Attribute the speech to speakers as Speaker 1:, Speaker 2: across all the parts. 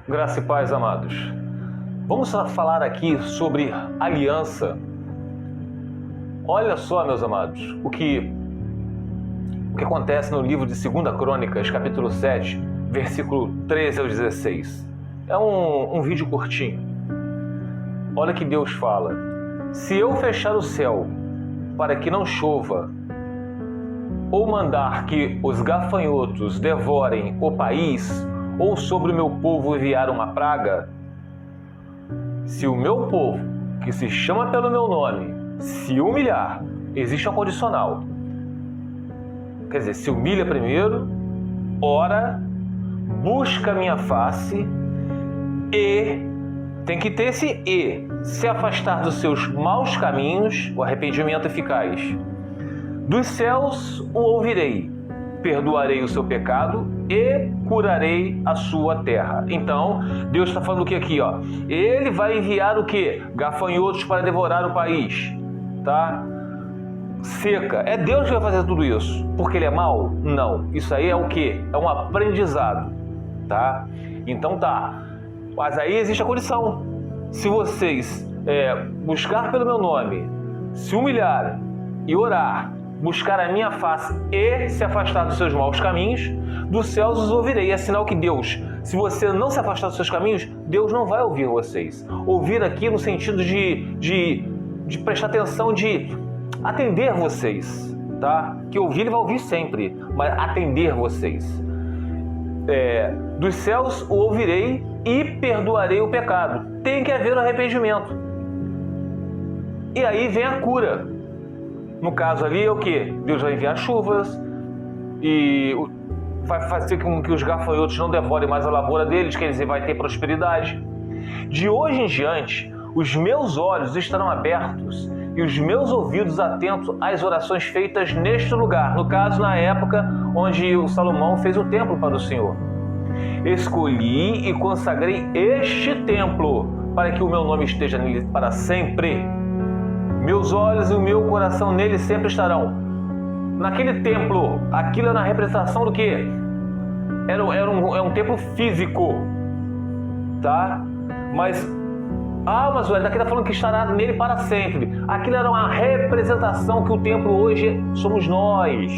Speaker 1: Graça e paz, amados. Vamos falar aqui sobre aliança. Olha só, meus amados, o que acontece no livro de 2 Crônicas, capítulo 7, versículo 13 ao 16. É um vídeo curtinho. Olha que Deus fala: se eu fechar o céu para que não chova, ou mandar que os gafanhotos devorem o país, ou sobre o meu povo enviar uma praga, se o meu povo, que se chama pelo meu nome, se humilhar, existe um condicional. Quer dizer, se humilha primeiro, ora, busca a minha face e, tem que ter esse e, se afastar dos seus maus caminhos, o arrependimento eficaz. Dos céus o ouvirei, perdoarei o seu pecado e curarei a sua terra. Então, Deus está falando o que aqui, ó? Ele vai enviar o que? Gafanhotos para devorar o país, tá? Seca. É Deus que vai fazer tudo isso. Porque Ele é mau? Não. Isso aí é o que? É um aprendizado, tá? Então tá. Mas aí existe a condição. Se vocês buscar pelo meu nome, se humilhar e orar, buscar a minha face e se afastar dos seus maus caminhos, dos céus os ouvirei. É sinal que Deus, se você não se afastar dos seus caminhos, Deus não vai ouvir vocês. Ouvir aqui no sentido de prestar atenção, de atender vocês, tá? Que ouvir Ele vai ouvir sempre, mas atender vocês. Dos céus o ouvirei e perdoarei o pecado. Tem que haver um arrependimento. E aí vem a cura. No caso ali é o que? Deus vai enviar chuvas e vai fazer com que os gafanhotos não devorem mais a lavoura deles, quer dizer, vai ter prosperidade. De hoje em diante, os meus olhos estarão abertos e os meus ouvidos atentos às orações feitas neste lugar. No caso, na época onde o Salomão fez o templo para o Senhor. Escolhi e consagrei este templo para que o meu nome esteja nele para sempre. Meus olhos e o meu coração nele sempre estarão. Naquele templo, aquilo era uma representação do quê? É um templo físico, tá? Mas o daqui está falando que estará nele para sempre. Aquilo era uma representação que o templo hoje somos nós.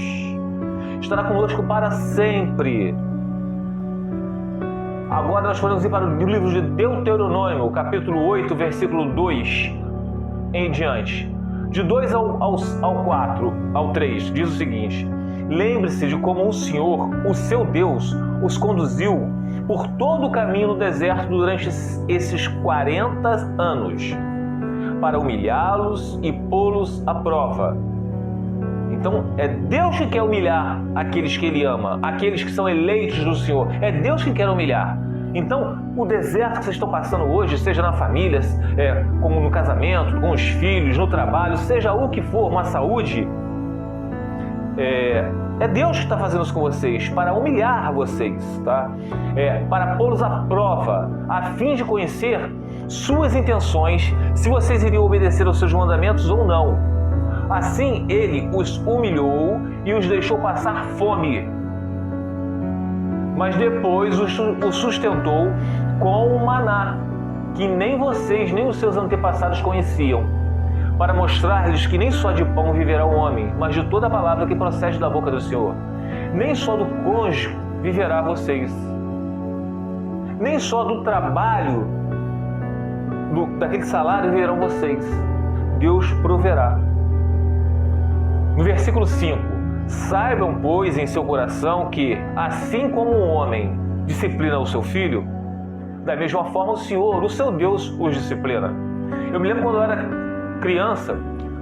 Speaker 1: Estará conosco para sempre. Agora nós podemos ir para o livro de Deuteronômio, capítulo 8, versículo 2 em diante. De 2 ao 3, diz o seguinte: lembre-se de como o Senhor, o seu Deus, os conduziu por todo o caminho no deserto durante esses 40 anos, para humilhá-los e pô-los à prova. Então, é Deus que quer humilhar aqueles que Ele ama, aqueles que são eleitos do Senhor. É Deus que quer humilhar. Então, o deserto que vocês estão passando hoje, seja na família, como no casamento, com os filhos, no trabalho, seja o que for, uma saúde, é Deus que está fazendo isso com vocês, para humilhar vocês, tá? Para pô-los à prova, a fim de conhecer suas intenções, se vocês iriam obedecer aos seus mandamentos ou não. Assim, Ele os humilhou e os deixou passar fome, mas depois o sustentou com o maná, que nem vocês nem os seus antepassados conheciam, para mostrar-lhes que nem só de pão viverá o homem, mas de toda a palavra que procede da boca do Senhor. Nem só do cônjuge viverá vocês, nem só do trabalho, daquele salário viverão vocês. Deus proverá. No versículo 5, saibam, pois, em seu coração que, assim como um homem disciplina o seu filho, da mesma forma o Senhor, o seu Deus, os disciplina. Eu me lembro quando eu era criança,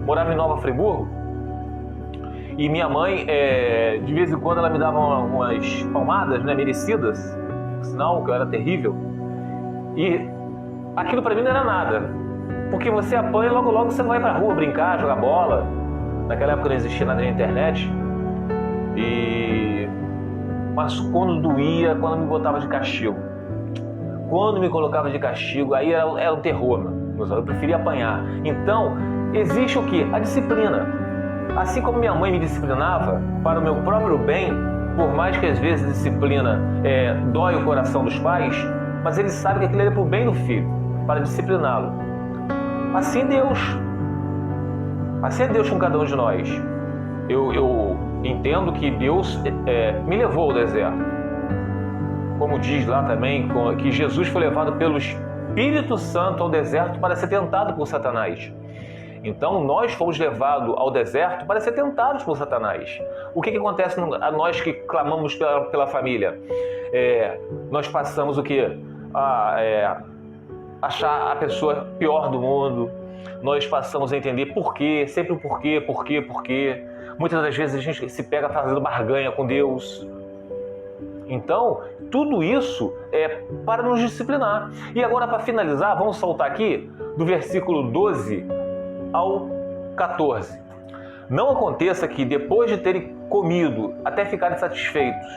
Speaker 1: morava em Nova Friburgo, e minha mãe, de vez em quando, ela me dava umas palmadas, merecidas, sinal que eu era terrível, e aquilo para mim não era nada, porque você apanha e logo você vai pra rua brincar, jogar bola. Naquela época não existia nada na internet. Mas quando doía, quando me botava de castigo, quando me colocava de castigo, aí era um terror, eu preferia apanhar. Então, existe o que? A disciplina. Assim como minha mãe me disciplinava para o meu próprio bem, por mais que às vezes a disciplina dói o coração dos pais, mas ele sabe que aquilo é para o bem do filho, para discipliná-lo. Assim é Deus com cada um de nós. Eu entendo que Deus me levou ao deserto. Como diz lá também, que Jesus foi levado pelo Espírito Santo ao deserto para ser tentado por Satanás. Então nós fomos levados ao deserto para ser tentados por Satanás. O que acontece a nós que clamamos pela família? Nós passamos o quê? Achar a pessoa pior do mundo. Nós passamos a entender por quê, sempre o porquê. Muitas das vezes a gente se pega fazendo barganha com Deus. Então, tudo isso é para nos disciplinar. E agora, para finalizar, vamos saltar aqui do versículo 12 ao 14. Não aconteça que depois de terem comido até ficarem satisfeitos,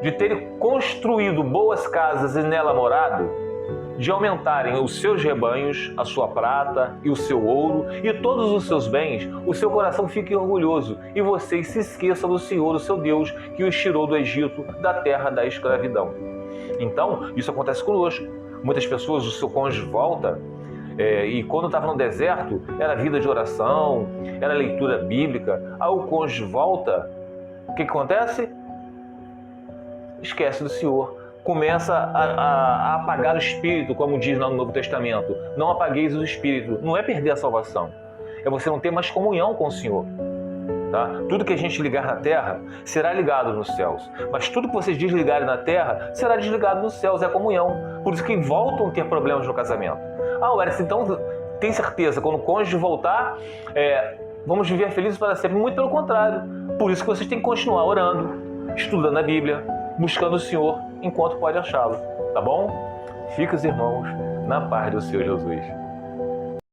Speaker 1: de terem construído boas casas e nela morado, de aumentarem os seus rebanhos, a sua prata e o seu ouro e todos os seus bens, o seu coração fique orgulhoso e vocês se esqueçam do Senhor, o seu Deus, que os tirou do Egito, da terra da escravidão. Então, isso acontece conosco. Muitas pessoas, o seu cônjuge volta e quando estava no deserto, era vida de oração, era leitura bíblica. Aí o cônjuge volta, o que acontece? Esquece do Senhor. Começa a apagar o espírito, como diz lá no Novo Testamento. Não apagueis o espírito. Não é perder a salvação. É você não ter mais comunhão com o Senhor. Tá? Tudo que a gente ligar na terra será ligado nos céus. Mas tudo que vocês desligarem na terra será desligado nos céus. É a comunhão. Por isso que voltam a ter problemas no casamento. Wellington, então tem certeza, quando o cônjuge voltar, vamos viver felizes para sempre? Muito pelo contrário. Por isso que vocês têm que continuar orando, estudando a Bíblia, buscando o Senhor enquanto pode achá-lo, tá bom? Fica os irmãos na paz do Senhor Jesus.